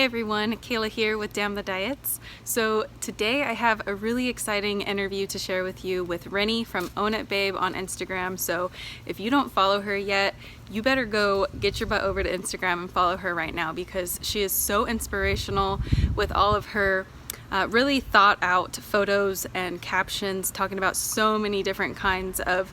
everyone, Kayla here with Damn the Diets. So today I have a really exciting interview to share with you with RINI from Own It Babe on Instagram. So if you don't follow her yet, you better go get your butt over to Instagram and follow her right now, because she is so inspirational with all of her really thought out photos and captions talking about so many different kinds of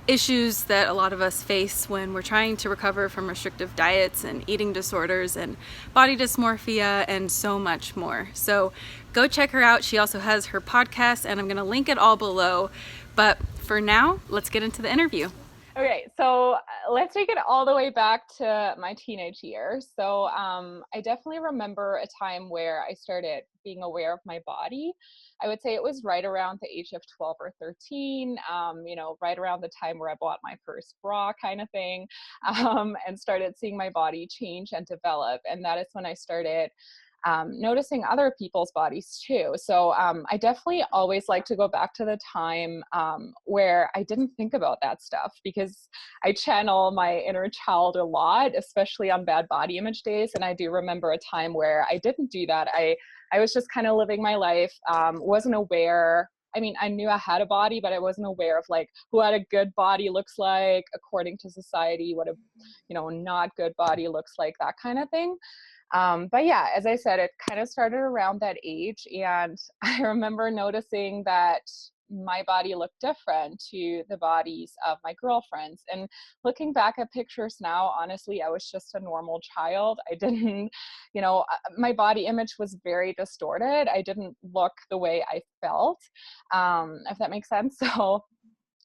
issues that a lot of us face when we're trying to recover from restrictive diets and eating disorders and body dysmorphia and so much more. So go check her out. She also has her podcast, and I'm going to link it all below. But for now, let's get into the interview. Okay, so let's take it all the way back to my teenage years. So I definitely remember a time where I started being aware of my body. I would say it was right around the age of 12 or 13, right around the time where I bought my first bra kind of thing, and started seeing my body change and develop. And that is when I started noticing other people's bodies too. So I definitely always like to go back to the time where I didn't think about that stuff, because I channel my inner child a lot, especially on bad body image days. And I do remember a time where I didn't do that. I was just kind of living my life, wasn't aware. I mean, I knew I had a body, but I wasn't aware of like what a good body looks like according to society, what a, not good body looks like, that kind of thing. But yeah, as I said, it kind of started around that age. And I remember noticing that my body looked different to the bodies of my girlfriends. And looking back at pictures now, honestly, I was just a normal child. I didn't, my body image was very distorted. I didn't look the way I felt, if that makes sense. So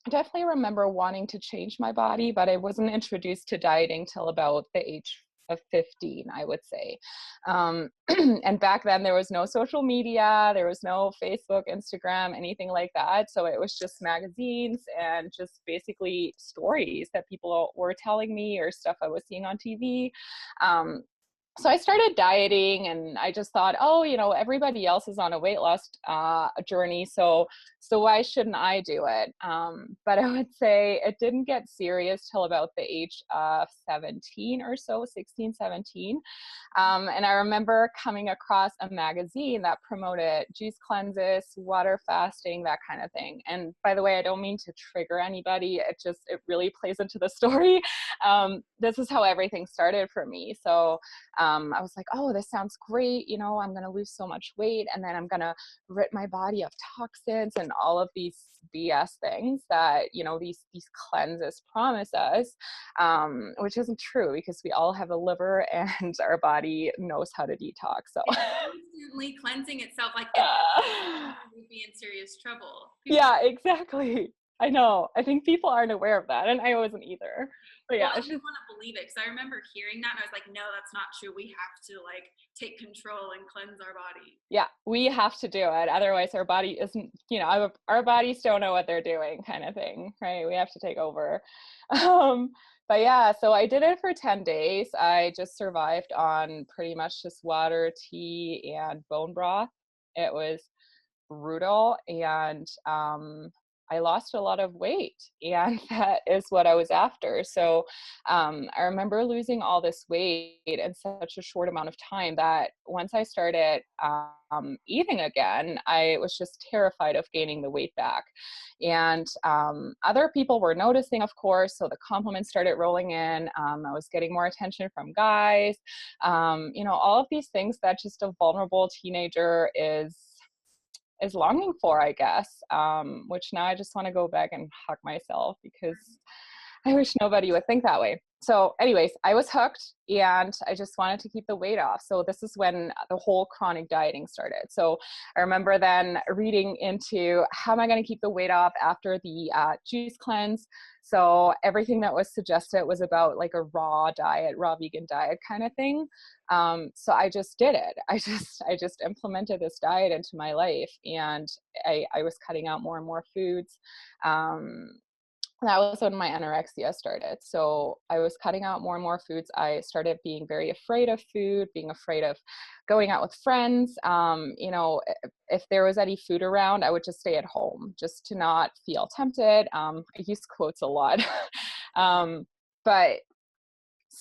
I definitely remember wanting to change my body, but I wasn't introduced to dieting till about the age of 15, I would say. And back then there was no social media, there was no Facebook, Instagram, anything like that. So it was just magazines and just basically stories that people were telling me or stuff I was seeing on TV. So I started dieting, and I just thought, everybody else is on a weight loss journey, so why shouldn't I do it? But I would say it didn't get serious till about the age of 17 or so, 16, 17. And I remember coming across a magazine that promoted juice cleanses, water fasting, that kind of thing. And by the way, I don't mean to trigger anybody. It really plays into the story. This is how everything started for me. So I was like, oh, this sounds great. I'm going to lose so much weight, and then I'm going to rid my body of toxins and all of these BS things that, these cleanses promise us, which isn't true, because we all have a liver and our body knows how to detox. So constantly cleansing itself, like it would be in serious trouble. Yeah, exactly. I know. I think people aren't aware of that, and I wasn't either. But yeah, I just want to believe it, because I remember hearing that and I was like, no, that's not true. We have to take control and cleanse our body. Yeah, we have to do it. Otherwise our body isn't, our bodies don't know what they're doing, kind of thing, right? We have to take over. But yeah, so I did it for 10 days. I just survived on pretty much just water, tea, and bone broth. It was brutal, and I lost a lot of weight, and that is what I was after. So I remember losing all this weight in such a short amount of time that once I started eating again, I was just terrified of gaining the weight back. And other people were noticing, of course, so the compliments started rolling in. I was getting more attention from guys, all of these things that just a vulnerable teenager is longing for, I guess, which now I just want to go back and hug myself, because I wish nobody would think that way. So anyways, I was hooked, and I just wanted to keep the weight off. So this is when the whole chronic dieting started. So I remember then reading into how am I going to keep the weight off after the juice cleanse. So everything that was suggested was about like a raw diet, raw vegan diet kind of thing. So I just did it. I just implemented this diet into my life, and I was cutting out more and more foods. That was when my anorexia started. So I was cutting out more and more foods. I started being very afraid of food, being afraid of going out with friends. If there was any food around, I would just stay at home just to not feel tempted. I use quotes a lot. But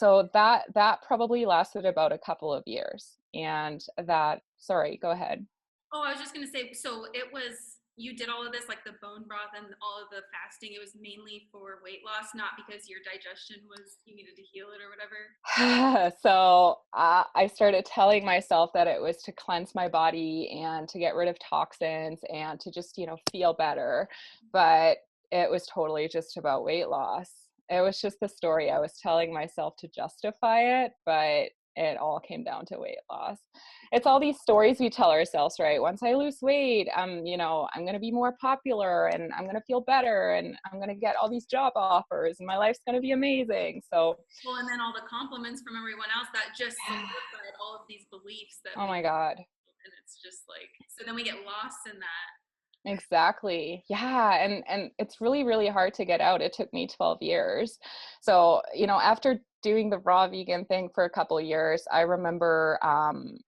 so that probably lasted about a couple of years. And that, sorry, go ahead. Oh, I was just gonna say, so it was, you did all of this, like the bone broth and all of the fasting, it was mainly for weight loss, not because your digestion was, you needed to heal it or whatever? So I started telling myself that it was to cleanse my body and to get rid of toxins and to just, feel better. But it was totally just about weight loss. It was just the story I was telling myself to justify it, but it all came down to weight loss. It's all these stories we tell ourselves, right? Once I lose weight, I'm going to be more popular and I'm going to feel better and I'm going to get all these job offers and my life's going to be amazing. So, Well, and then all the compliments from everyone else that just solidified all of these beliefs that oh we, my God. and it's just like, so then we get lost in that. Exactly. Yeah. And it's really, really hard to get out. It took me 12 years. So, after doing the raw vegan thing for a couple of years, I remember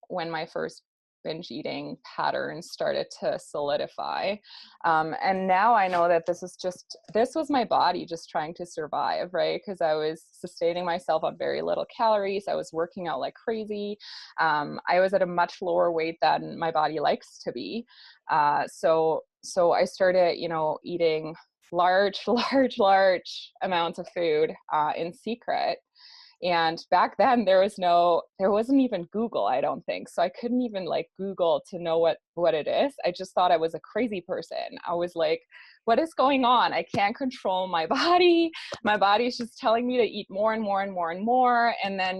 when my first binge eating patterns started to solidify. And now I know that this was my body just trying to survive, right? Because I was sustaining myself on very little calories. I was working out like crazy. I was at a much lower weight than my body likes to be. So I started, eating large, large amounts of food in secret. And back then there wasn't even Google, I don't think. So I couldn't even like Google to know what it is. I just thought I was a crazy person. I was like, what is going on? I can't control my body. My body's just telling me to eat more and more and more and more. And then,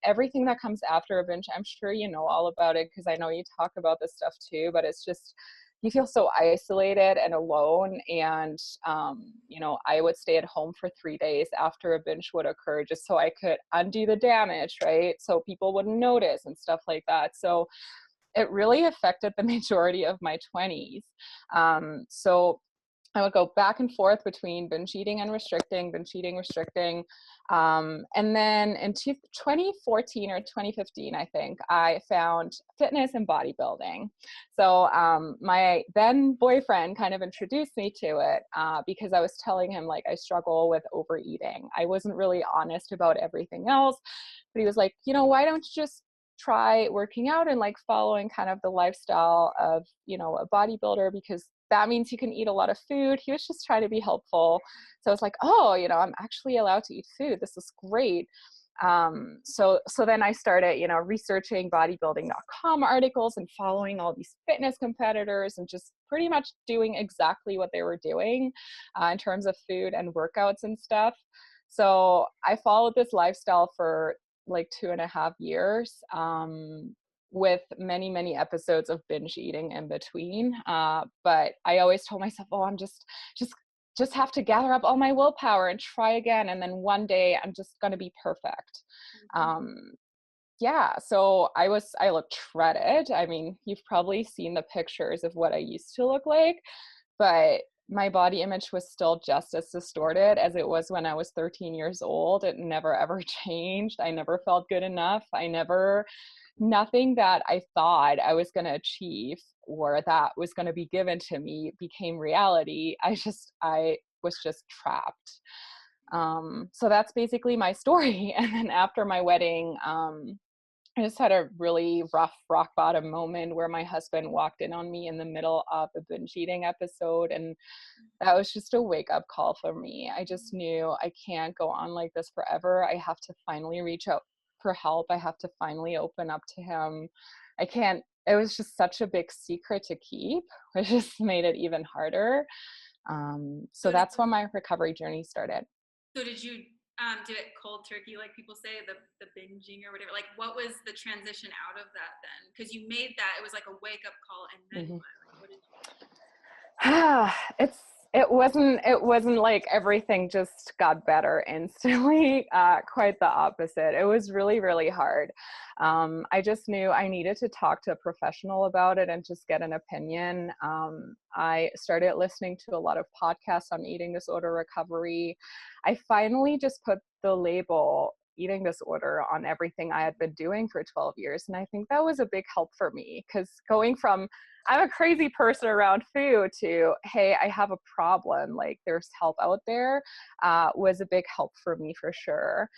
everything that comes after a binge, I'm sure you know all about it because I know you talk about this stuff too, but it's just, you feel so isolated and alone. And, I would stay at home for 3 days after a binge would occur just so I could undo the damage, right? So people wouldn't notice and stuff like that. So it really affected the majority of my 20s. So I would go back and forth between binge eating and restricting, binge eating, restricting. And then in 2014 or 2015, I think, I found fitness and bodybuilding. So my then boyfriend kind of introduced me to it because I was telling him like I struggle with overeating. I wasn't really honest about everything else, but he was like, why don't you just try working out and like following kind of the lifestyle of, a bodybuilder, because that means you can eat a lot of food. He was just trying to be helpful. So I was like, oh, I'm actually allowed to eat food. This is great. So then I started, researching bodybuilding.com articles and following all these fitness competitors and just pretty much doing exactly what they were doing in terms of food and workouts and stuff. So I followed this lifestyle for like 2.5 years. With many, many episodes of binge eating in between. But I always told myself, oh, I'm just have to gather up all my willpower and try again. And then one day I'm just going to be perfect. Yeah. So I looked shredded. I mean, you've probably seen the pictures of what I used to look like, but my body image was still just as distorted as it was when I was 13 years old. It never ever changed. I never felt good enough. Nothing that I thought I was going to achieve or that was going to be given to me became reality. I was just trapped. So that's basically my story. And then after my wedding, I just had a really rough rock bottom moment where my husband walked in on me in the middle of a binge eating episode. And that was just a wake up call for me. I just knew I can't go on like this forever. I have to finally reach out for help. I have to finally open up to him. It was just such a big secret to keep, which just made it even harder. So that's when my recovery journey started. So did you do it cold turkey, like people say, the binging or whatever? Like, what was the transition out of that then? Because you made that, it was like a wake up call, and then what did you do? It wasn't like everything just got better instantly. Quite the opposite. It was really, really hard. I just knew I needed to talk to a professional about it and just get an opinion. I started listening to a lot of podcasts on eating disorder recovery. I finally just put the label eating disorder on everything I had been doing for 12 years. And I think that was a big help for me, because going from I'm a crazy person around food to, hey, I have a problem, like there's help out there, was a big help for me for sure.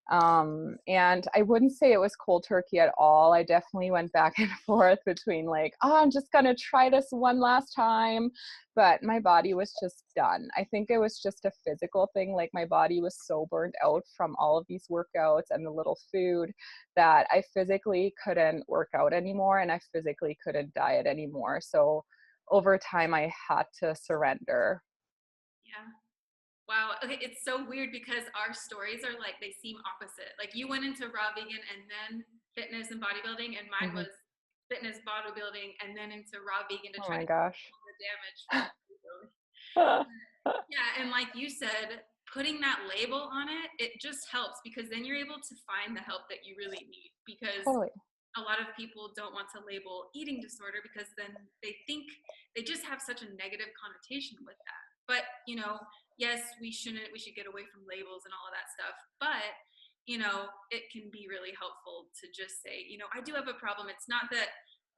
And I wouldn't say it was cold turkey at all. I definitely went back and forth between like, oh, I'm just going to try this one last time. But my body was just done. I think it was just a physical thing. Like my body was so burnt out from all of these workouts and the little food that I physically couldn't work out anymore and I physically couldn't diet anymore. So over time, I had to surrender. Yeah. Wow. Okay. It's so weird because our stories are like, they seem opposite. Like you went into raw vegan and then fitness and bodybuilding, and mine Mm-hmm. was fitness, bodybuilding, and then into raw vegan to Oh try my to gosh. heal the damage from bodybuilding. Yeah. And like you said, putting that label on it, it just helps because then you're able to find the help that you really need, because Totally. a lot of people don't want to label eating disorder because then they think they just have such a negative connotation with that. But, yes, we should get away from labels and all of that stuff. But, it can be really helpful to just say, I do have a problem. It's not that,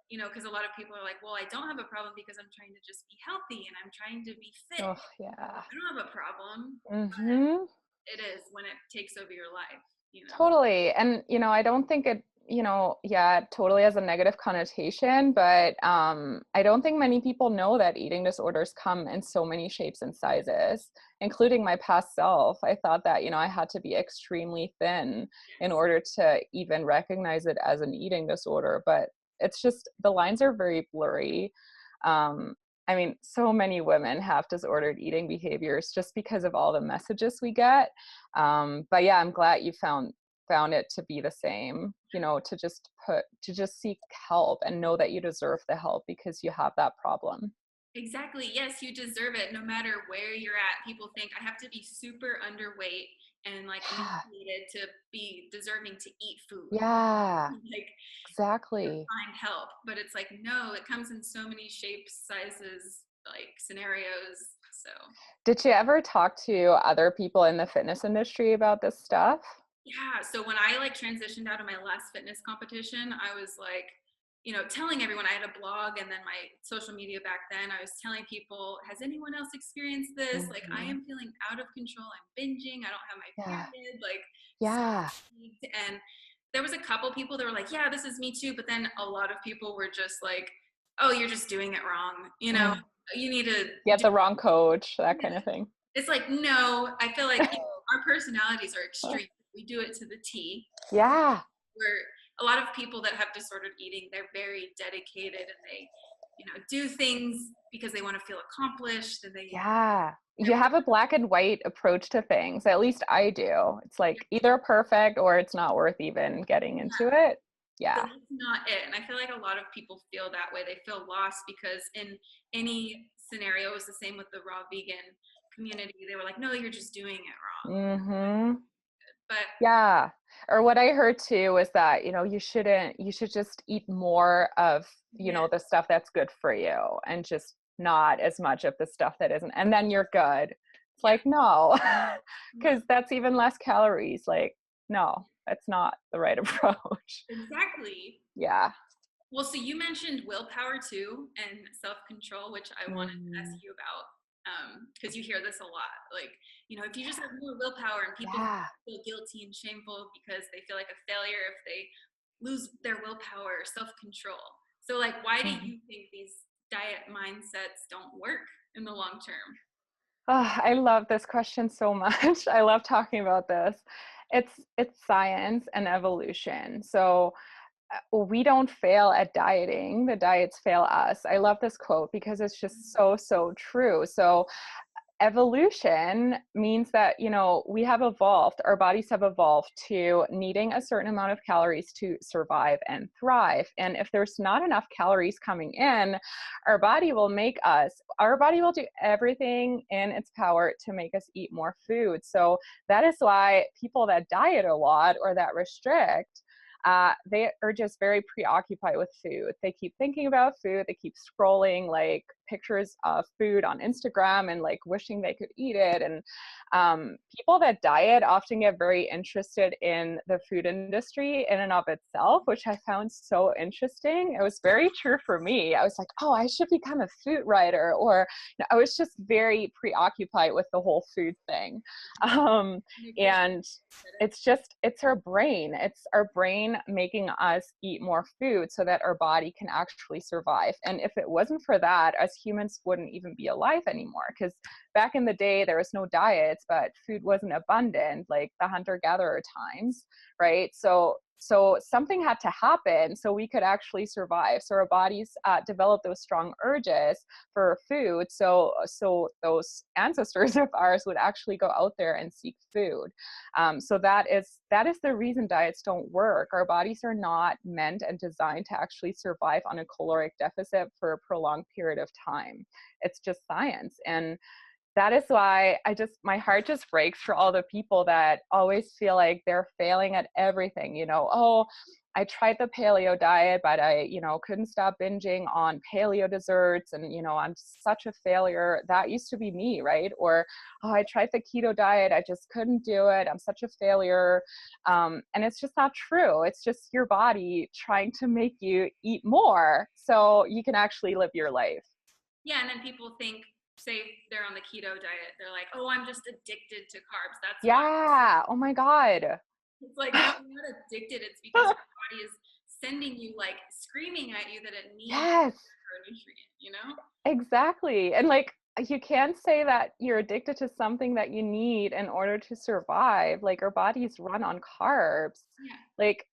because a lot of people are like, well, I don't have a problem because I'm trying to just be healthy and I'm trying to be fit. Oh, yeah. I don't have a problem. Mm-hmm. It is when it takes over your life. Totally. And, I don't think it, yeah, it totally has a negative connotation, but I don't think many people know that eating disorders come in so many shapes and sizes, including my past self. I thought that, I had to be extremely thin in order to even recognize it as an eating disorder, but it's just, the lines are very blurry. Um, I mean, so many women have disordered eating behaviors just because of all the messages we get. But yeah, I'm glad you found it to be the same, to just seek help and know that you deserve the help because you have that problem. Exactly. Yes, you deserve it no matter where you're at. People think I have to be super underweight and like Yeah. emaciated to be deserving to eat food. Yeah, Like to exactly. find help. But it's like, no, it comes in so many shapes, sizes, like scenarios. So Did you ever talk to other people in the fitness industry about this stuff? yeah. So when I like transitioned out of my last fitness competition, I was like, telling everyone. I had a blog and then my social media back then. I was telling people, has anyone else experienced this? Like, I Mhm. am feeling out of control. I'm binging. I don't have my Yeah. period. Like, so Yeah. fatigued. And there was a couple people that were like, yeah, this is me too. But then a lot of people were just like, oh, you're just doing it wrong. Mm. You need to You had do the wrong coach, that this. kind of thing. It's like, no, I feel like our personalities are extreme. We do it to the T. Yeah. Where a lot of people that have disordered eating, they're very dedicated and they, do things because they want to feel accomplished and Yeah. they're You have a black and white approach to things. At least I do. It's like either perfect or it's not worth even getting into it. so Yeah. that's not it. And I feel like a lot of people feel that way. They feel lost because in any scenario, it was the same with the raw vegan community. They were like, no, you're just doing it wrong. Mm-hmm. But Yeah. Or what I heard too was that, you should just eat more of, yeah, the stuff that's good for you and just not as much of the stuff that isn't. And then you're good. It's yeah, like, no, yeah, because that's even less calories. Like, no, that's not the right approach. exactly. Yeah. Well, so you mentioned willpower too and self-control, which I wanted to ask Mm, you about because you hear this a lot. Like, if you just have more willpower and people yeah. feel guilty and shameful because they feel like a failure if they lose their willpower or self-control. So, like, why do Mhm. you think these diet mindsets don't work in the long term? Oh, I love this question so much. I love talking about this. It's science and evolution. So we don't fail at dieting, the diets fail us. I love this quote because it's just so true. So evolution means that, we have evolved, our bodies have evolved to needing a certain amount of calories to survive and thrive. And if there's not enough calories coming in, our body will do everything in its power to make us eat more food. So that is why people that diet a lot or that restrict, they are just very preoccupied with food. They keep thinking about food. They keep scrolling like pictures of food on Instagram and like wishing they could eat it. And people that diet often get very interested in the food industry in and of itself, which I found so interesting. It was very true for me. I was like, oh, I should become a food writer, or I was just very preoccupied with the whole food thing. And it's our brain. It's our brain making us eat more food so that our body can actually survive. And if it wasn't for that, us humans wouldn't even be alive anymore. Because back in the day, there was no diets, but food wasn't abundant, like the hunter-gatherer times, right? So something had to happen so we could actually survive. So our bodies developed those strong urges for food. So those ancestors of ours would actually go out there and seek food. So that is the reason diets don't work. Our bodies are not meant and designed to actually survive on a caloric deficit for a prolonged period of time. It's just science. And that is why my heart just breaks for all the people that always feel like they're failing at everything. Oh, I tried the paleo diet, but I, couldn't stop binging on paleo desserts, and, I'm such a failure. That used to be me, right? Or, oh, I tried the keto diet, I just couldn't do it, I'm such a failure. And it's just not true. It's just your body trying to make you eat more so you can actually live your life. Yeah, and then people think, say they're on the keto diet, they're like, oh, I'm just addicted to carbs. That's why. Oh my God. It's like, no, you're not addicted. It's because your body is sending you, like, screaming at you that it needs a nutrient, Exactly. And like, you can't say that you're addicted to something that you need in order to survive. Like, our bodies run on carbs. Yeah. Like,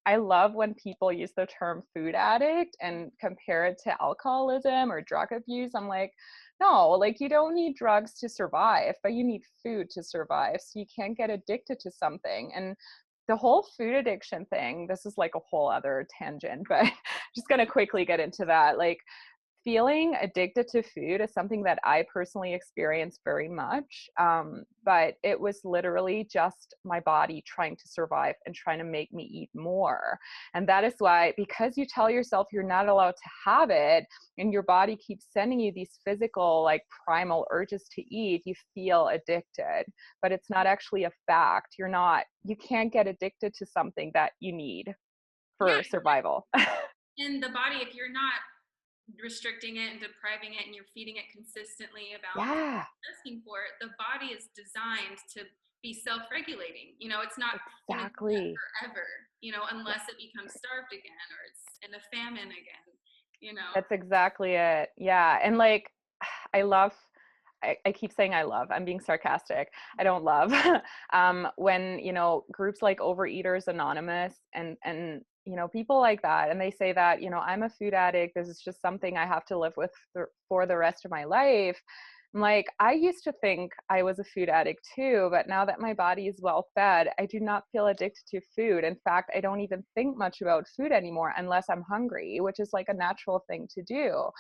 I love when people use the term food addict and compare it to alcoholism or drug abuse. I'm like, no, like, you don't need drugs to survive, but you need food to survive. So you can't get addicted to something. And the whole food addiction thing, this is like a whole other tangent, but just going to quickly get into that. Like, feeling addicted to food is something that I personally experienced very much. But it was literally just my body trying to survive and trying to make me eat more. And that is why, because you tell yourself you're not allowed to have it, and your body keeps sending you these physical, like, primal urges to eat, you feel addicted. But it's not actually a fact. You can't get addicted to something that you need for survival. And the body, if you're not restricting it and depriving it and you're feeding it consistently about asking for it, the body is designed to be self-regulating. It's not exactly forever, unless it becomes starved again or it's in a famine again, That's exactly it. Yeah. And like, I keep saying I love, I'm being sarcastic. I don't love when, groups like Overeaters Anonymous and people like that, and they say that, I'm a food addict, this is just something I have to live with for the rest of my life. I'm like, I used to think I was a food addict too, but now that my body is well fed, I do not feel addicted to food. In fact, I don't even think much about food anymore unless I'm hungry, which is like a natural thing to do.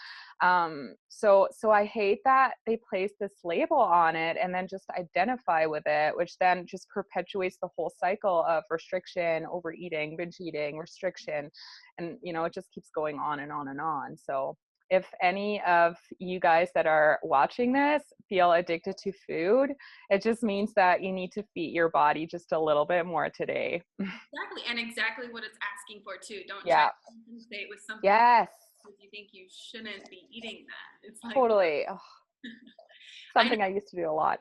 So I hate that they place this label on it and then just identify with it, which then just perpetuates the whole cycle of restriction, overeating, binge eating, restriction. And, it just keeps going on and on and on. So if any of you guys that are watching this feel addicted to food, it just means that you need to feed your body just a little bit more today. Exactly. And exactly what it's asking for too. Don't try to compensate with something because you think you shouldn't be eating that. It's like, totally. Something I used to do a lot.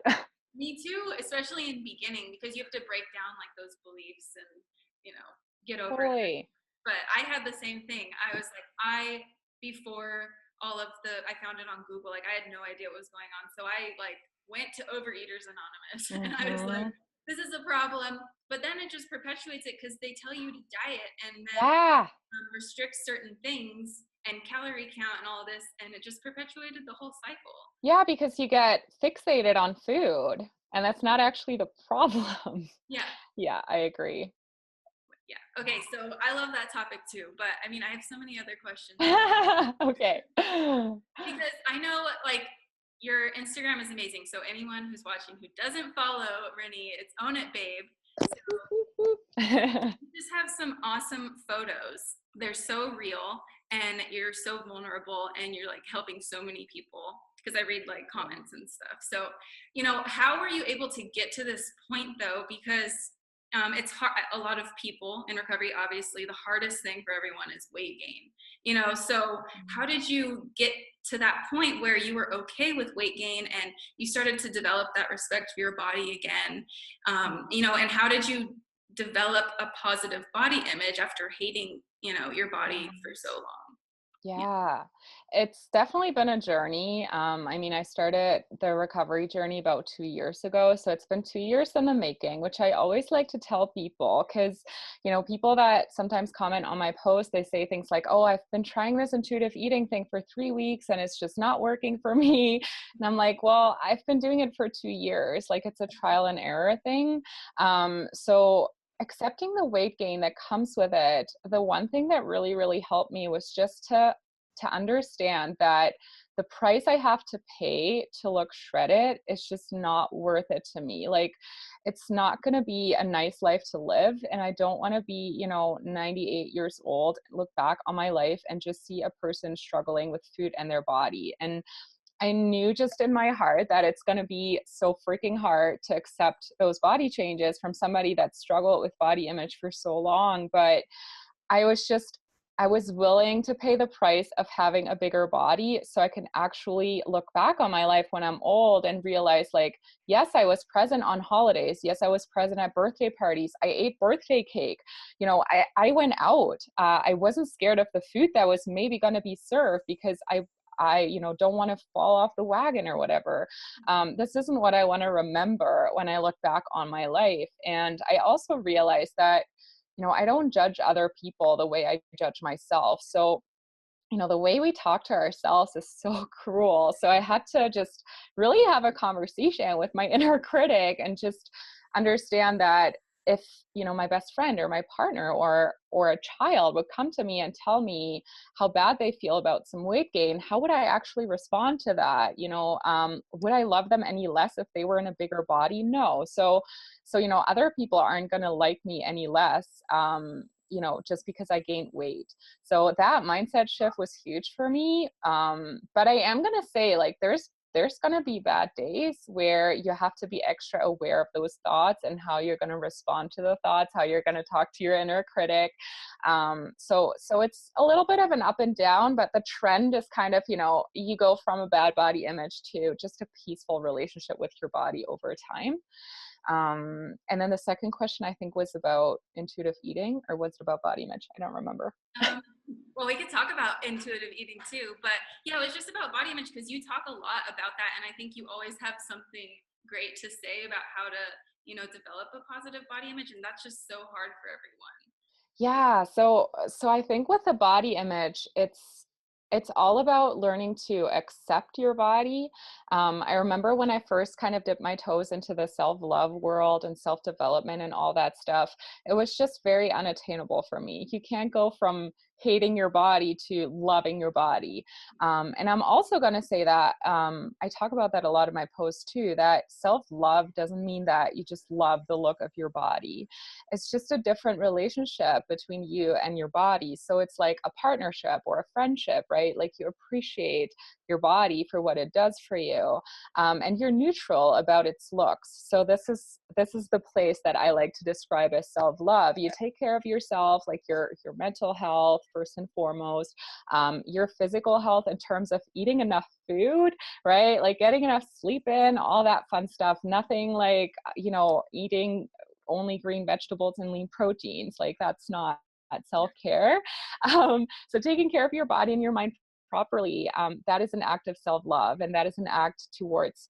Me too, especially in beginning, because you have to break down like those beliefs and, get over it. But I had the same thing. I was like, before all of I found it on Google, like I had no idea what was going on. So I went to Overeaters Anonymous and I was like, this is a problem. But then it just perpetuates it because they tell you to diet and then restrict certain things and calorie count and all this. And it just perpetuated the whole cycle. Yeah, because you get fixated on food and that's not actually the problem. Yeah. Yeah, I agree. Yeah. Okay. So I love that topic too, but I mean, I have so many other questions. Okay. Because I know your Instagram is amazing. So anyone who's watching who doesn't follow RINI, it's Own It Babe. So you just have some awesome photos. They're so real. and you're so vulnerable and you're like helping so many people, because I read like comments and stuff. So, how were you able to get to this point though? Because it's hard. A lot of people in recovery, obviously, the hardest thing for everyone is weight gain. So how did you get to that point where you were okay with weight gain and you started to develop that respect for your body again? And how did you develop a positive body image after hating, your body for so long? Yeah, it's definitely been a journey. I mean, I started the recovery journey about 2 years ago. So it's been 2 years in the making, which I always like to tell people because, people that sometimes comment on my post, they say things like, oh, I've been trying this intuitive eating thing for 3 weeks and it's just not working for me. And I'm like, well, I've been doing it for 2 years. Like it's a trial and error thing. So accepting the weight gain that comes with it, the one thing that really, really helped me was just to understand that the price I have to pay to look shredded is just not worth it to me. Like, it's not going to be a nice life to live. And I don't want to be, 98 years old, look back on my life and just see a person struggling with food and their body. And I knew just in my heart that it's going to be so freaking hard to accept those body changes from somebody that struggled with body image for so long. But I was willing to pay the price of having a bigger body so I can actually look back on my life when I'm old and realize, like, yes, I was present on holidays. Yes, I was present at birthday parties. I ate birthday cake. I went out. I wasn't scared of the food that was maybe going to be served because I don't want to fall off the wagon or whatever. This isn't what I want to remember when I look back on my life. And I also realized that, I don't judge other people the way I judge myself. So, the way we talk to ourselves is so cruel. So I had to just really have a conversation with my inner critic and just understand that if, my best friend or my partner or a child would come to me and tell me how bad they feel about some weight gain, how would I actually respond to that? Would I love them any less if they were in a bigger body? No. So, other people aren't going to like me any less, just because I gained weight. So that mindset shift was huge for me. But I am going to say, like, there's going to be bad days where you have to be extra aware of those thoughts and how you're going to respond to the thoughts, how you're going to talk to your inner critic. So it's a little bit of an up and down, but the trend is kind of, you go from a bad body image to just a peaceful relationship with your body over time. And then the second question I think was about intuitive eating, or was it about body image? I don't remember. Well, we could talk about intuitive eating too, but yeah, it was just about body image because you talk a lot about that, and I think you always have something great to say about how to, develop a positive body image, and that's just so hard for everyone. Yeah, so I think with the body image, it's all about learning to accept your body. I remember when I first kind of dipped my toes into the self-love world and self-development and all that stuff, it was just very unattainable for me. You can't go from hating your body to loving your body. And I'm also going to say that I talk about that a lot in my posts too, that self-love doesn't mean that you just love the look of your body. It's just a different relationship between you and your body. So it's like a partnership or a friendship, right? Like you appreciate your body for what it does for you, and you're neutral about its looks. So this is the place that I like to describe as self-love. You take care of yourself, like your mental health first and foremost, your physical health in terms of eating enough food, right? Like getting enough sleep in, all that fun stuff. Nothing like, eating only green vegetables and lean proteins. Like that's not self-care. So taking care of your body and your mind properly, that is an act of self-love, and that is an act towards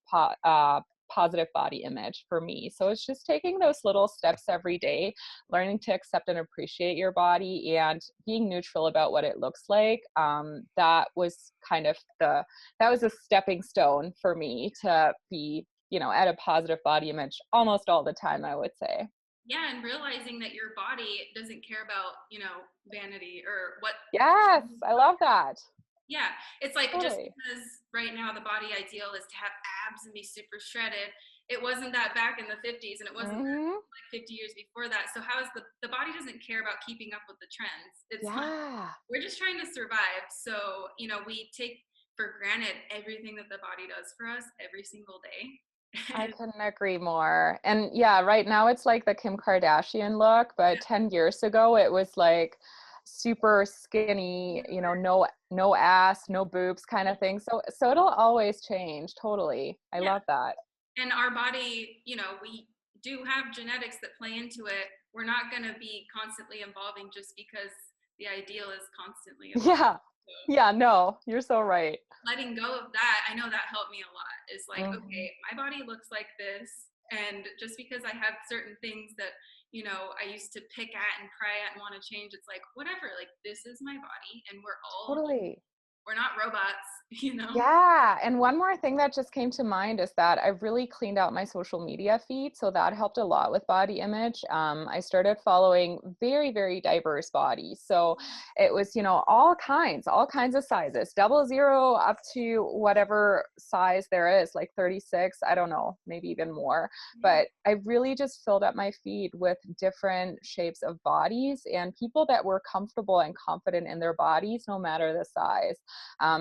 positive body image for me. So it's just taking those little steps every day, learning to accept and appreciate your body and being neutral about what it looks like. That was kind of that was a stepping stone for me to be, at a positive body image almost all the time, I would say. Yeah, and realizing that your body doesn't care about, vanity or what. Yes, I love that. Yeah, it's like just Totally. because right now the body ideal is to have abs and be super shredded, it wasn't that back in the 50s, and it wasn't that, Hmm. like 50 years before that. So how is the body doesn't care about keeping up with the trends. It's like, Yeah. we're just trying to survive. So, we take for granted everything that the body does for us every single day. I And couldn't agree more. And yeah, right now it's like the Kim Kardashian look, but 10 years ago it was like super skinny, no ass, no boobs kind of thing. So it'll always change. Totally. I yeah, love that. and our body, we do have genetics that play into it. We're not going to be constantly evolving just because the ideal is constantly evolving. Yeah. So Yeah, no, you're so right. letting go of that, I know that helped me a lot. Is like, Mhm. okay, my body looks like this, and just because I have certain things that I used to pick at and pry at and want to change, it's like, whatever. Like, this is my body, and Totally. we're not robots, you know. Yeah. And one more thing that just came to mind is that I've really cleaned out my social media feed. So that helped a lot with body image. I started following very, very diverse bodies. So it was, all kinds of sizes, 00 up to whatever size there is, like 36, I don't know, maybe even more. Yeah. But I really just filled up my feed with different shapes of bodies and people that were comfortable and confident in their bodies, no matter the size.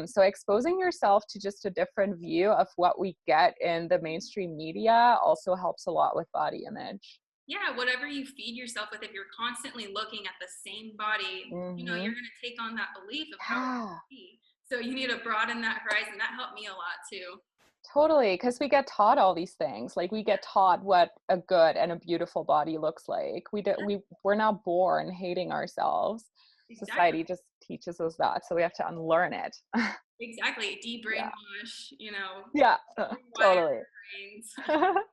So exposing yourself to just a different view of what we get in the mainstream media also helps a lot with body image. Yeah, whatever you feed yourself with, if you're constantly looking at the same body, you're Hmm. going to take on that belief of how it Yeah, should be. So you need to broaden that horizon. That helped me a lot too. totally. Because we get taught all these things. Like we get taught what a good and a beautiful body looks like. We're not born hating ourselves. Exactly. Society just teaches us that, so we have to unlearn it. Exactly. Yeah. De-brainwash, Yeah. rewire Totally. our brains.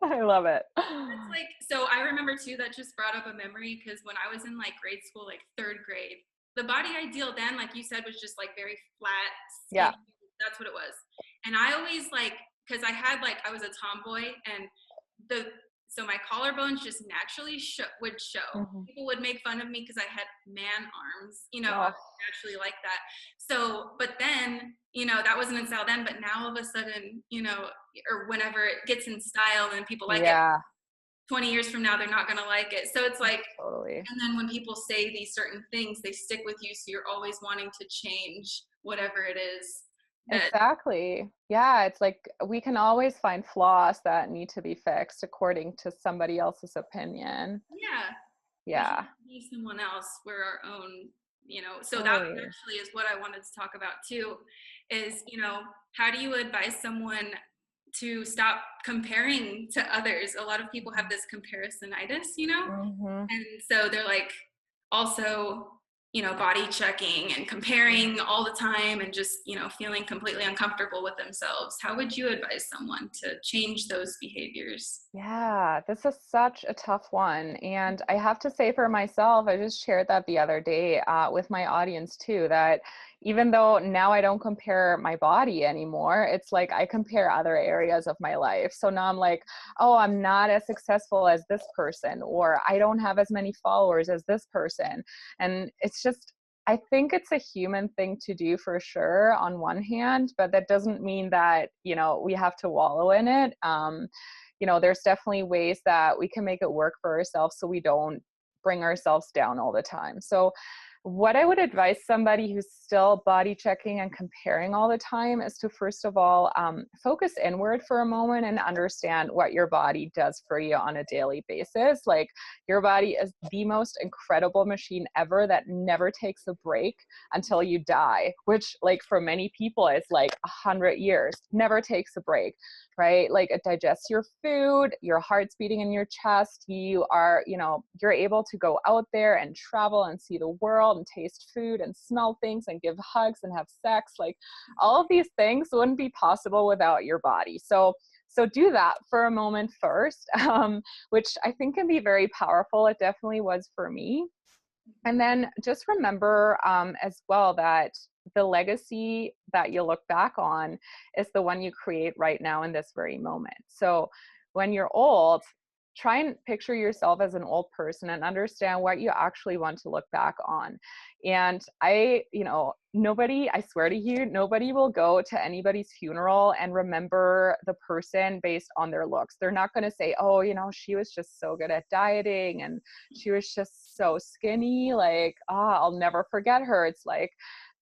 I love it. It's like, so I remember too, that just brought up a memory, because when I was in like grade school, like third grade, the body ideal then, like you said, was just like very flat, Yeah. skinny. That's what it was. And I always like, because I was a tomboy, and the so my collarbones just naturally would show. Mhm. People would make fun of me because I had man arms. I Oh, was naturally like that. So, but then, that wasn't in style then, but now all of a sudden, or whenever it gets in style and people like it, yeah, 20 years from now, they're not going to like it. So it's like, totally. and then when people say these certain things, they stick with you. So you're always wanting to change whatever it is that, Exactly. Yeah, it's like we can always find flaws that need to be fixed according to somebody else's opinion. yeah, we Yeah, can't be someone else. We're our own, so that totally. actually is what I wanted to talk about too, is, how do you advise someone to stop comparing to others? A lot of people have this comparisonitis. Hmm. And so they're like also, body checking and comparing all the time, and just, feeling completely uncomfortable with themselves. How would you advise someone to change those behaviors? Yeah, this is such a tough one. And I have to say for myself, I just shared that the other day with my audience too, that even though now I don't compare my body anymore, it's like I compare other areas of my life. So now I'm like, oh, I'm not as successful as this person, or I don't have as many followers as this person. And it's just, I think it's a human thing to do for sure on one hand, but that doesn't mean that, we have to wallow in it. There's definitely ways that we can make it work for ourselves so we don't bring ourselves down all the time. So what I would advise somebody who's still body checking and comparing all the time is to, first of all, focus inward for a moment and understand what your body does for you on a daily basis. Like, your body is the most incredible machine ever that never takes a break until you die, which, like, for many people is like 100 years, never takes a break, right? Like, it digests your food, your heart's beating in your chest, you're able to go out there and travel and see the world and taste food and smell things and give hugs and have sex. Like, all of these things wouldn't be possible without your body. So do that for a moment first, which I think can be very powerful. It definitely was for me. And then just remember as well that the legacy that you look back on is the one you create right now in this very moment. So when you're old, try and picture yourself as an old person and understand what you actually want to look back on. And nobody, I swear to you, nobody will go to anybody's funeral and remember the person based on their looks. They're not going to say, oh, she was just so good at dieting and she was just so skinny. Like, I'll never forget her. It's like,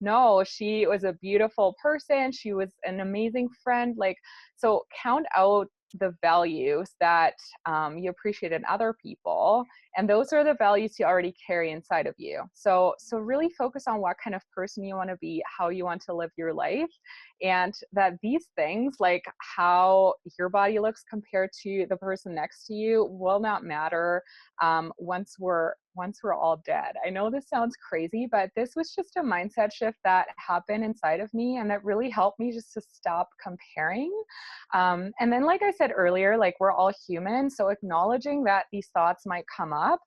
no, she was a beautiful person. She was an amazing friend. Like, so count out the values that you appreciate in other people, and those are the values you already carry inside of you. So really focus on what kind of person you want to be, how you want to live your life, and that these things, like how your body looks compared to the person next to you, will not matter once we're all dead. I know this sounds crazy, but this was just a mindset shift that happened inside of me, and that really helped me just to stop comparing. And then, like I said earlier, like, we're all human, so acknowledging that these thoughts might come up.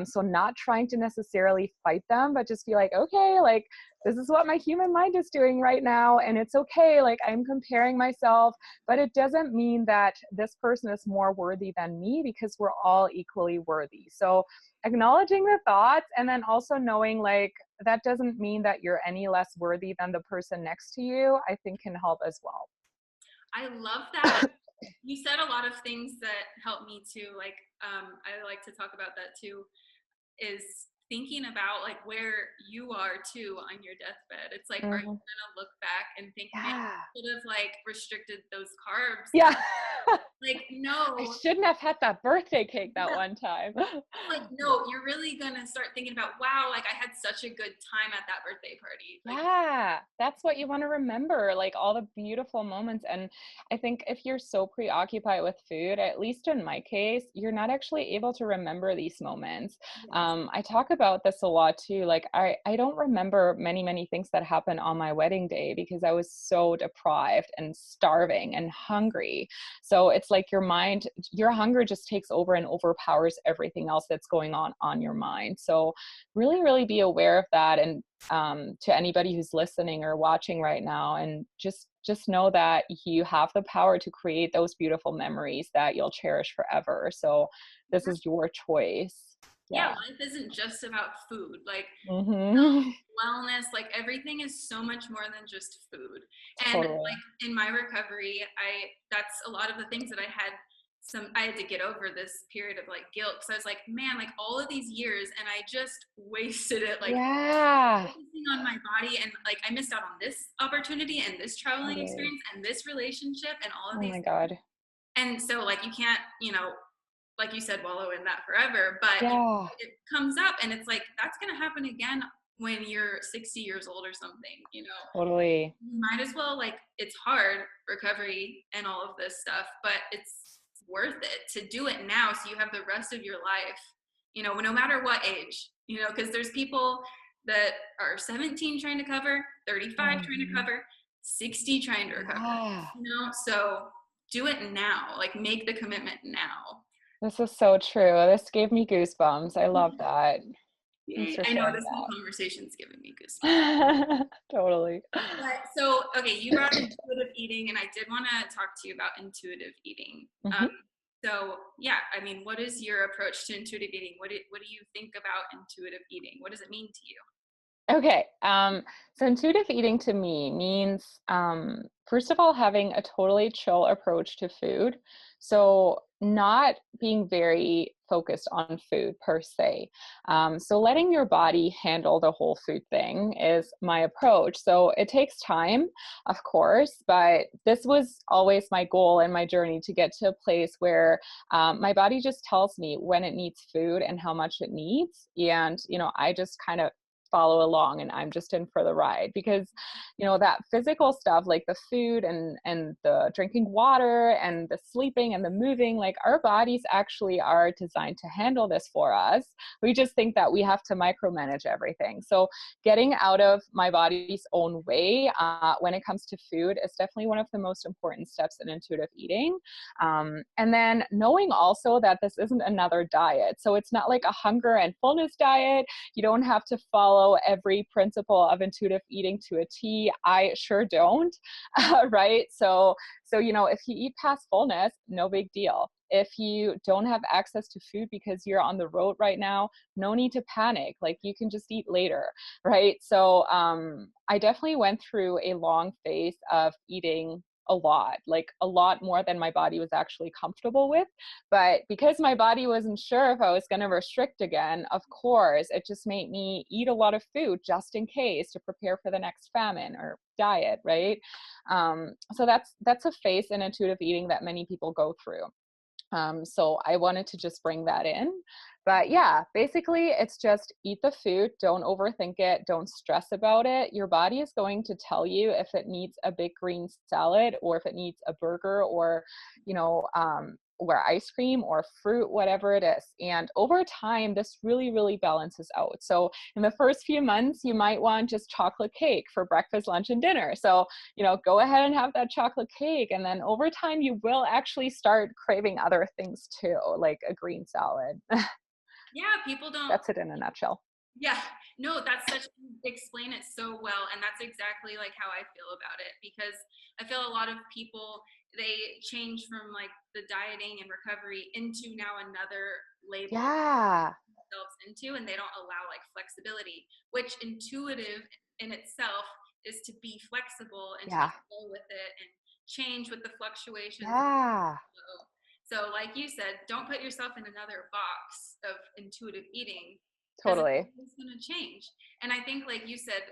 So not trying to necessarily fight them, but just be like, okay, like, this is what my human mind is doing right now, and it's okay. Like, I'm comparing myself, but it doesn't mean that this person is more worthy than me, because we're all equally worthy. So acknowledging the thoughts, and then also knowing, like, that doesn't mean that you're any less worthy than the person next to you, I think can help as well. I love that. You said a lot of things that help me too. Like, I like to talk about that too, is thinking about like where you are too on your deathbed. It's like, are you gonna look back and think, man, I should have like restricted those carbs? Yeah. Like, no. I shouldn't have had that birthday cake that one time. Like, no, you're really gonna start thinking about, wow, like I had such a good time at that birthday party. Like, yeah, that's what you want to remember, like all the beautiful moments. And I think if you're so preoccupied with food, at least in my case, you're not actually able to remember these moments. yes. I talk about this a lot too. Like, I don't remember many things that happened on my wedding day, because I was so deprived and starving and hungry. So it's like your hunger just takes over and overpowers everything else that's going on your mind. So really be aware of that. And to anybody who's listening or watching right now, and just know that you have the power to create those beautiful memories that you'll cherish forever. So this is your choice. Yeah, life isn't just about food. Like, wellness, like everything is so much more than just food. And like in my recovery, that's a lot of the things that I had to get over this period of like guilt, because I was like, man, like all of these years and I just wasted it, like focusing on my body, and like I missed out on this opportunity and this traveling experience and this relationship and all of these things. God. And so like you can't, like you said, wallow in that forever, but it comes up, and it's like that's gonna happen again when you're 60 years old or something, Totally. You might as well, like, it's hard, recovery and all of this stuff, but it's worth it to do it now, so you have the rest of your life, no matter what age, because there's people that are 17 trying to recover, 35 trying to recover, 60 trying to recover, so do it now, like make the commitment now. This is so true. This gave me goosebumps. I love that. I know this whole conversation's giving me goosebumps. Totally. But so, okay, you brought intuitive eating, and I did want to talk to you about intuitive eating. So yeah, I mean, what is your approach to intuitive eating? What do you think about intuitive eating? What does it mean to you? Okay. So intuitive eating to me means, first of all, having a totally chill approach to food. So not being very focused on food per se. So letting your body handle the whole food thing is my approach. So it takes time, of course, but this was always my goal and my journey, to get to a place where my body just tells me when it needs food and how much it needs. And, I just kind of follow along, and I'm just in for the ride, because that physical stuff, like the food and the drinking water and the sleeping and the moving, like our bodies actually are designed to handle this for us. We just think that we have to micromanage everything. So getting out of my body's own way when it comes to food is definitely one of the most important steps in intuitive eating. And then knowing also that this isn't another diet. So it's not like a hunger and fullness diet. You don't have to follow every principle of intuitive eating to a T. I sure don't, right? So if you eat past fullness, no big deal. if you don't have access to food because you're on the road right now, no need to panic. Like, you can just eat later, right? So I definitely went through a long phase of eating a lot, like a lot more than my body was actually comfortable with. But because my body wasn't sure if I was going to restrict again, of course, it just made me eat a lot of food just in case, to prepare for the next famine or diet, right? So that's a phase in intuitive eating that many people go through. So I wanted to just bring that in. But yeah, basically it's just eat the food, don't overthink it, don't stress about it. Your body is going to tell you if it needs a big green salad, or if it needs a burger, or, or ice cream or fruit, whatever it is. And over time, this really, really balances out. So in the first few months, you might want just chocolate cake for breakfast, lunch, and dinner. So, go ahead and have that chocolate cake. And then over time, you will actually start craving other things too, like a green salad. Yeah, people don't. That's it in a nutshell. Yeah, no, you explain it so well. And that's exactly like how I feel about it, because I feel a lot of people, they change from like the dieting and recovery into now another label Yeah. themselves into, and they don't allow like flexibility, which intuitive in itself is to be flexible and to Yeah. just go with it and change with the fluctuations. Yeah. So like you said, don't put yourself in another box of intuitive eating, because Totally. it's going to change. And I think, like you said,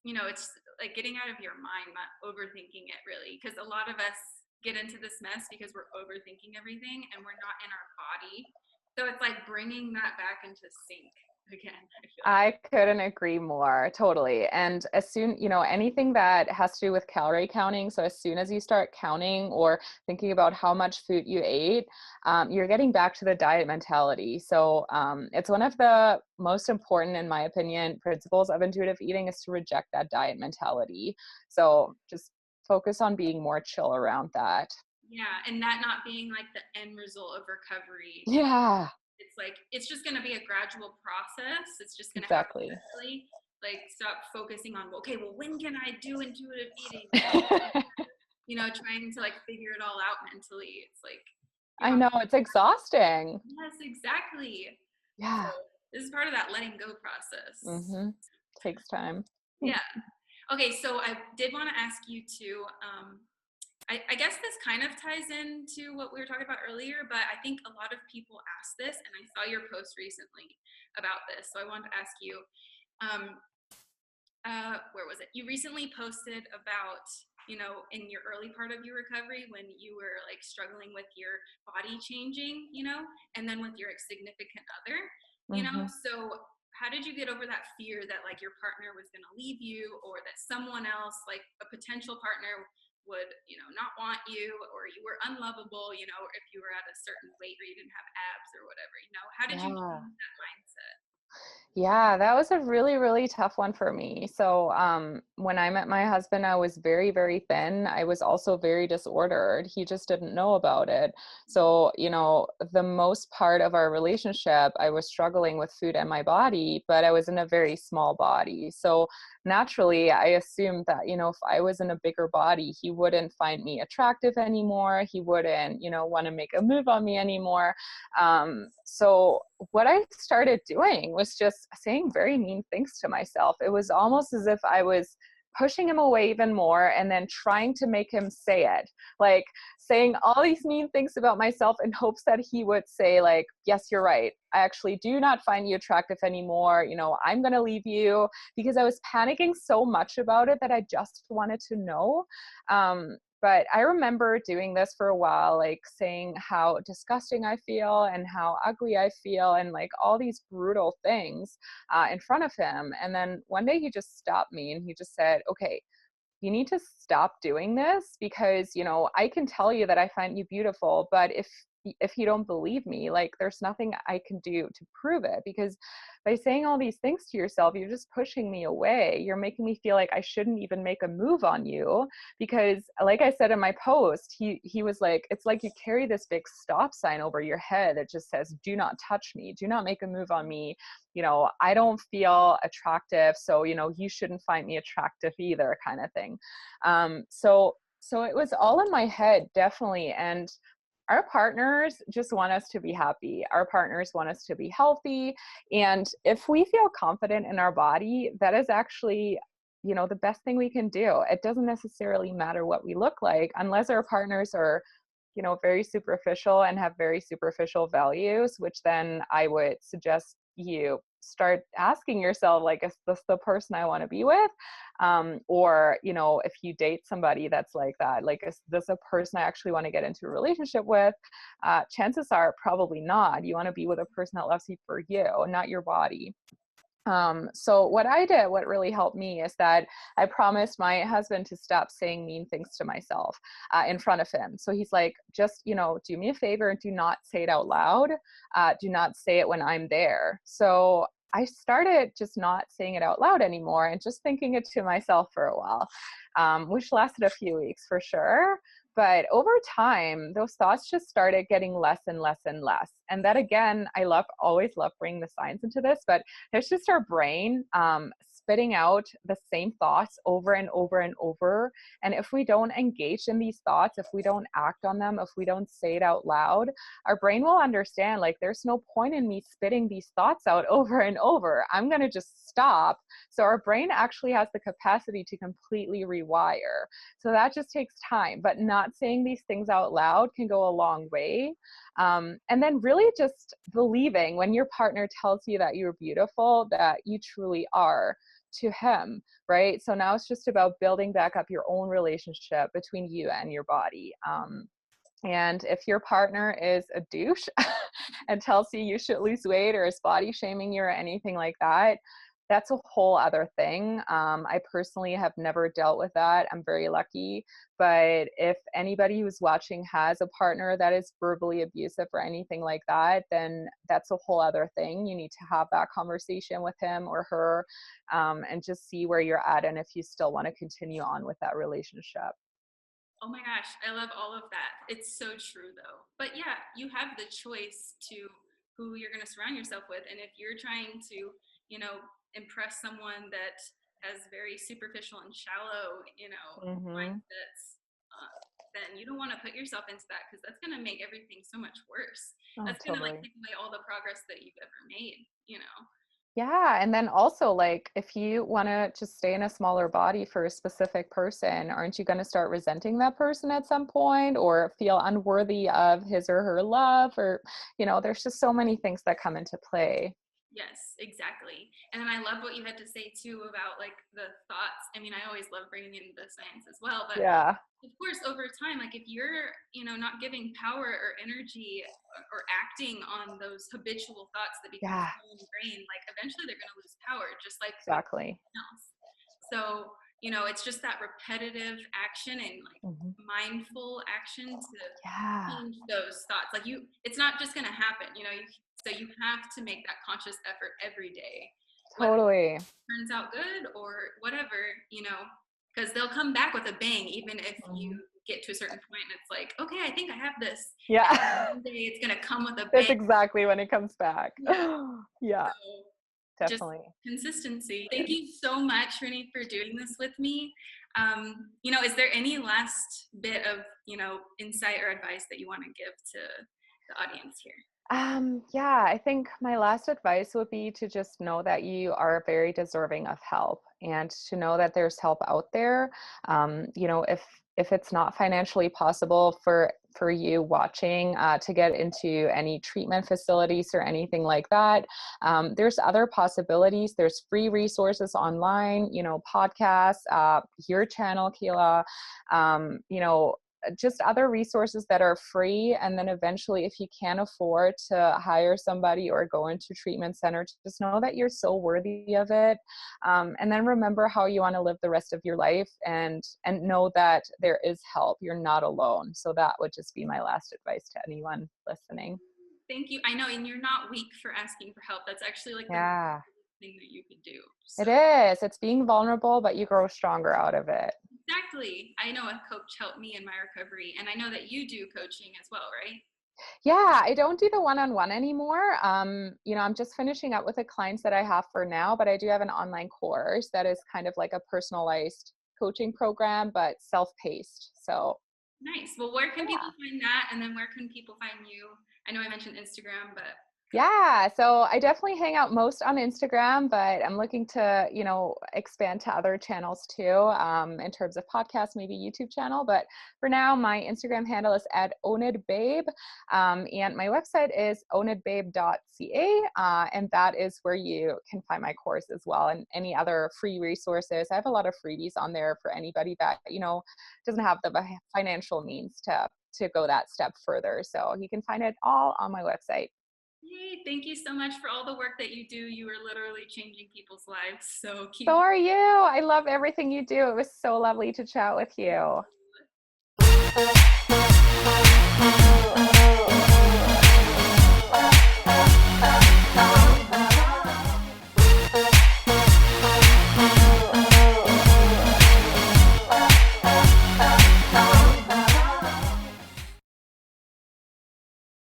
it's like getting out of your mind, not overthinking it, really, because a lot of us get into this mess because we're overthinking everything and we're not in our body. So it's like bringing that back into sync again, I feel like. I couldn't agree more. Totally. And as soon, anything that has to do with calorie counting. So as soon as you start counting or thinking about how much food you ate, you're getting back to the diet mentality. So it's one of the most important, in my opinion, principles of intuitive eating is to reject that diet mentality. So just focus on being more chill around that. Yeah, and that not being like the end result of recovery. Yeah, It's like, it's just going to be a gradual process. It's just going to happen exactly. naturally. Like, stop focusing on, okay, well, when can I do intuitive eating? Trying to like figure it all out mentally. It's like, I know, it's exhausting. yes, exactly. So Yeah. this is part of that letting go process. Mm-hmm. Takes time. Yeah. Okay, so I did want to ask you to, I guess this kind of ties into what we were talking about earlier, but I think a lot of people ask this, and I saw your post recently about this, so I wanted to ask you, where was it? You recently posted about, in your early part of your recovery when you were like struggling with your body changing, and then with your significant other, Mm-hmm. so how did you get over that fear that like your partner was going to leave you, or that someone else, like a potential partner, would not want you, or you were unlovable, or if you were at a certain weight or you didn't have abs or whatever, how did you Yeah. change that mindset? Yeah, that was a really, really tough one for me. So, when I met my husband, I was very, very thin. I was also very disordered. He just didn't know about it. So, the most part of our relationship, I was struggling with food and my body, but I was in a very small body. So, naturally, I assumed that, if I was in a bigger body, he wouldn't find me attractive anymore. He wouldn't, want to make a move on me anymore. So what I started doing was just saying very mean things to myself. It was almost as if I was pushing him away even more and then trying to make him say it, like saying all these mean things about myself in hopes that he would say like, yes, you're right. I actually do not find you attractive anymore. I'm going to leave you, because I was panicking so much about it that I just wanted to know. But I remember doing this for a while, like saying how disgusting I feel and how ugly I feel and like all these brutal things in front of him. And then one day he just stopped me and he just said, okay, you need to stop doing this, because, I can tell you that I find you beautiful, but if you don't believe me, like there's nothing I can do to prove it, because by saying all these things to yourself, you're just pushing me away. You're making me feel like I shouldn't even make a move on you, because like I said in my post, he was like, it's like you carry this big stop sign over your head that just says, do not touch me, do not make a move on me. I don't feel attractive, so, you shouldn't find me attractive either, kind of thing. So it was all in my head, definitely. And Our partners just want us to be happy. Our partners want us to be healthy. And if we feel confident in our body, that is actually, the best thing we can do. It doesn't necessarily matter what we look like, unless our partners are, very superficial and have very superficial values, which then I would suggest you start asking yourself, like, is this the person I want to be with? Or, if you date somebody that's like that, like, is this a person I actually want to get into a relationship with? Chances are probably not. You want to be with a person that loves you for you, not your body. So what I did, what really helped me, is that I promised my husband to stop saying mean things to myself in front of him. So he's like, just, do me a favor and do not say it out loud. Do not say it when I'm there. So I started just not saying it out loud anymore and just thinking it to myself for a while, which lasted a few weeks for sure. But over time, those thoughts just started getting less and less and less. And that, again, always love bringing the science into this, but it's just our brain spitting out the same thoughts over and over and over. And if we don't engage in these thoughts, if we don't act on them, if we don't say it out loud, our brain will understand, like, there's no point in me spitting these thoughts out over and over. I'm going to just stop. So our brain actually has the capacity to completely rewire. So that just takes time, but not saying these things out loud can go a long way. And then really just believing when your partner tells you that you're beautiful, that you truly are to him, right? So now it's just about building back up your own relationship between you and your body. And if your partner is a douche and tells you should lose weight, or is body shaming you or anything like that, that's a whole other thing. I personally have never dealt with that. I'm very lucky. But if anybody who's watching has a partner that is verbally abusive or anything like that, then that's a whole other thing. You need to have that conversation with him or her, and just see where you're at and if you still want to continue on with that relationship. Oh my gosh, I love all of that. It's so true though. But yeah, you have the choice to who you're going to surround yourself with. And if you're trying to, impress someone that has very superficial and shallow, Mm-hmm. mindsets, then you don't want to put yourself into that, because that's going to make everything so much worse. Oh, That's going to like totally. take away all the progress that you've ever made. Yeah. And then also, like, if you want to just stay in a smaller body for a specific person, aren't you going to start resenting that person at some point, or feel unworthy of his or her love? Or, there's just so many things that come into play. Yes, exactly. And then I love what you had to say too about like the thoughts. I mean, I always love bringing in the science as well, but Yeah. of course, over time, like if you're, not giving power or energy or acting on those habitual thoughts that become Yeah, so ingrained, like eventually they're going to lose power, just like with exactly. everything else. So, it's just that repetitive action and like Hmm. mindful action to Yeah, change those thoughts. Like it's not just going to happen, so you have to make that conscious effort every day, whether totally. turns out good or whatever, because they'll come back with a bang, even if you Hmm. get to a certain point and it's like, okay, I think I have this. And Yeah, one day it's going to come with a that's bang. exactly when it comes back. Yeah. Yeah, So just definitely. consistency. Thank you so much, Rini, for doing this with me. Is there any last bit of, insight or advice that you want to give to the audience here? Yeah, I think my last advice would be to just know that you are very deserving of help, and to know that there's help out there. If it's not financially possible for you watching to get into any treatment facilities or anything like that, there's other possibilities. There's free resources online, podcasts, your channel, Kayla, just other resources that are free. And then eventually, if you can't afford to hire somebody or go into treatment center, just know that you're so worthy of it. And then remember how you want to live the rest of your life, and know that there is help. You're not alone. So that would just be my last advice to anyone listening. Thank you. I know, and you're not weak for asking for help. That's actually like the most Yeah, thing that you could do. it So is. It's being vulnerable, but you grow stronger out of it. exactly. I know a coach helped me in my recovery, and I know that you do coaching as well, right? Yeah, I don't do the one-on-one anymore. I'm just finishing up with the clients that I have for now, but I do have an online course that is kind of like a personalized coaching program, but self-paced. So Nice. Well, where can Yeah. people find that? And then where can people find you? I know I mentioned Instagram, but Yeah, so I definitely hang out most on Instagram, but I'm looking to, expand to other channels too, in terms of podcasts, maybe YouTube channel. But for now, my Instagram handle is at ownedbabe, and my website is ownedbabe.ca, and that is where you can find my course as well and any other free resources. I have a lot of freebies on there for anybody that, doesn't have the financial means to go that step further. So you can find it all on my website. yay, thank you so much for all the work that you do. You are literally changing people's lives. So So keep are you. I love everything you do. It was so lovely to chat with you.